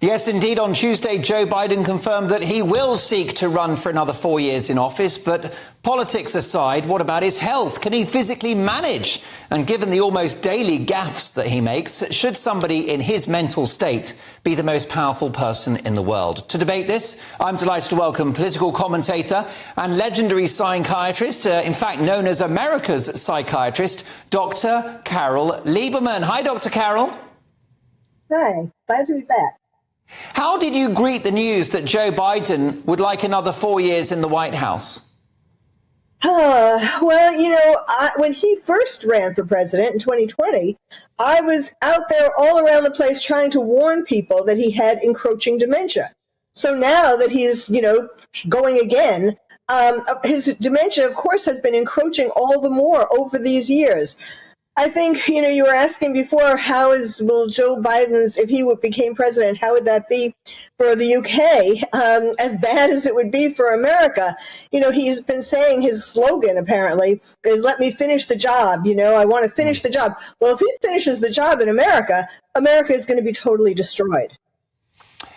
Yes, indeed. On Tuesday, Joe Biden confirmed that he will seek to run for another 4 years in office. But politics aside, what about his health? Can he physically manage? And given the almost daily gaffes that he makes, should somebody in his mental state be the most powerful person in the world? To debate this, I'm delighted to welcome political commentator and legendary psychiatrist, in fact known as America's psychiatrist, Dr. Carole Lieberman. Hi, Dr. Carole. Hi, glad to be back. How did you greet the news that Joe Biden would like another 4 years in the White House? Well, when he first ran for president in 2020, I was out there all around the place trying to warn people that he had encroaching dementia. So now that he's, going again, his dementia, of course, has been encroaching all the more over these years. I think, you were asking before, will Joe Biden's, if he became president, how would that be for the UK? As bad as it would be for America. He's been saying his slogan, apparently, is let me finish the job. I want to finish the job. Well, if he finishes the job in America, America is going to be totally destroyed.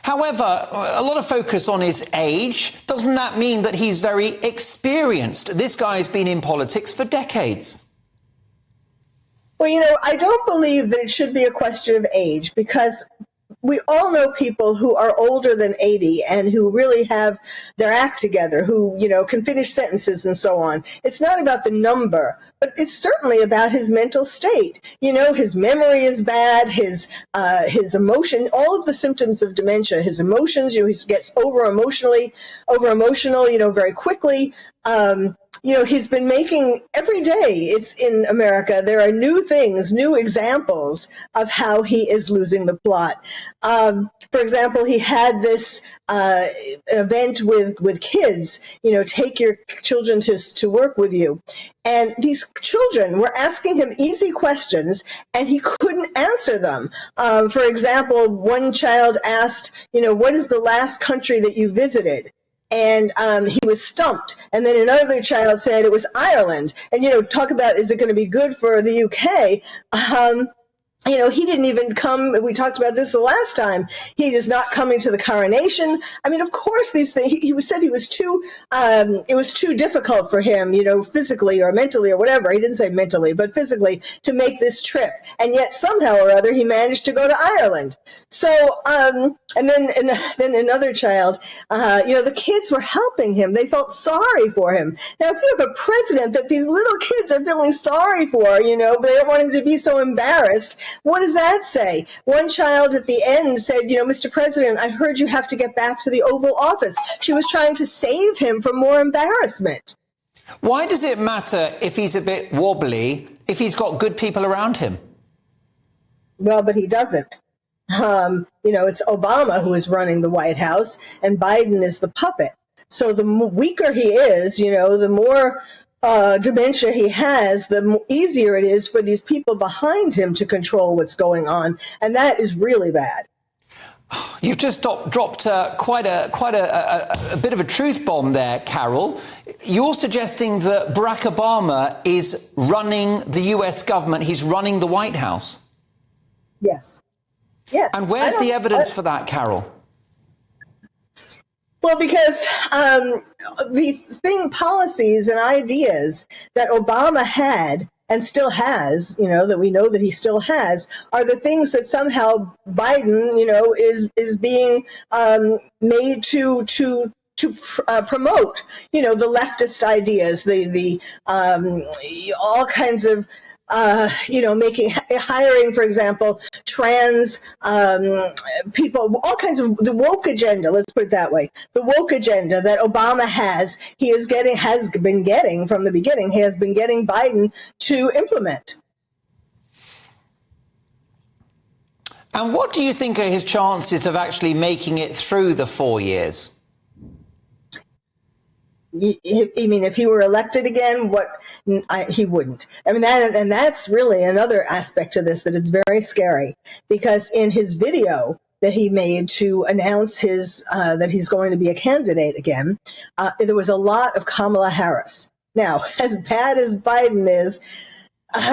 However, a lot of focus on his age. Doesn't that mean that he's very experienced? This guy's been in politics for decades. Well, I don't believe that it should be a question of age, because we all know people who are older than 80 and who really have their act together, who, can finish sentences and so on. It's not about the number, but it's certainly about his mental state. His memory is bad, his emotion, all of the symptoms of dementia, his emotions, he gets over emotional, very quickly. He's been making every day, it's in America, there are new things, new examples of how he is losing the plot. For example, he had this event with kids, take your children to work with you. And these children were asking him easy questions, and he couldn't answer them. For example, one child asked, what is the last country that you visited? And he was stumped. And then another child said it was Ireland. And, talk about, is it going to be good for the UK? He didn't even come. We talked about this the last time. He is not coming to the coronation. I mean, of course, these things. He said he was too. It was too difficult for him, physically or mentally or whatever. He didn't say mentally, but physically, to make this trip. And yet somehow or other, he managed to go to Ireland. So, and then another child. The kids were helping him. They felt sorry for him. Now, if you have a president that these little kids are feeling sorry for, but they don't want him to be so embarrassed. What does that say? One child at the end said, Mr. President, I heard you have to get back to the Oval Office. She was trying to save him from more embarrassment. Why does it matter if he's a bit wobbly, if he's got good people around him? Well, but he doesn't. It's Obama who is running the White House, and Biden is the puppet. So the weaker he is, the more dementia he has, the easier it is for these people behind him to control what's going on. And that is really bad. You've just dropped quite a bit of a truth bomb there, Carole. You're suggesting that Barack Obama is running the US government. He's running the White House. Yes. Yes. And where's the evidence for that, Carole? Well, because the policies and ideas that Obama had and still has, that we know that he still has, are the things that somehow Biden, is being made to promote, the leftist ideas, the all kinds of hiring, for example, trans people, all kinds of the woke agenda. Let's put it that way. The woke agenda that Obama has been getting from the beginning. He has been getting Biden to implement. And what do you think are his chances of actually making it through the 4 years? You mean if he were elected again, he wouldn't. I mean, that's really another aspect to this, that it's very scary, because in his video that he made to announce that he's going to be a candidate again, there was a lot of Kamala Harris. Now, as bad as Biden is,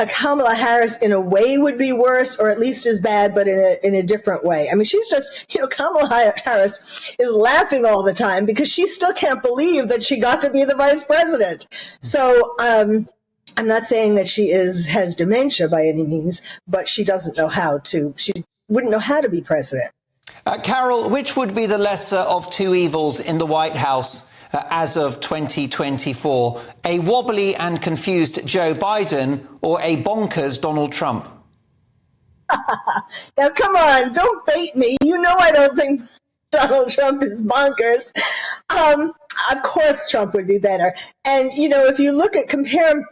Kamala Harris in a way would be worse, or at least as bad, but in a different way. I mean, she's just, Kamala Harris is laughing all the time because she still can't believe that she got to be the vice president. So I'm not saying that she has dementia by any means, but she doesn't know how to. She wouldn't know how to be president. Carole, which would be the lesser of two evils in the White House as of 2024, a wobbly and confused Joe Biden or a bonkers Donald Trump? Now, come on, don't bait me. You know I don't think Donald Trump is bonkers. Of course Trump would be better. And, if you compare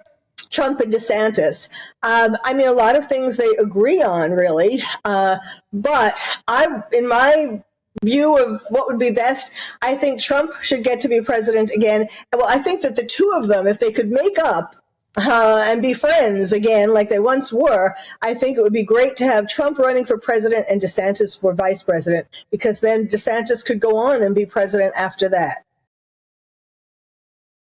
Trump and DeSantis, I mean, a lot of things they agree on, really. But in my view of what would be best, I think Trump should get to be president again. Well, I think that the two of them, if they could make up and be friends again like they once were, I think it would be great to have Trump running for president and DeSantis for vice president, because then DeSantis could go on and be president after that.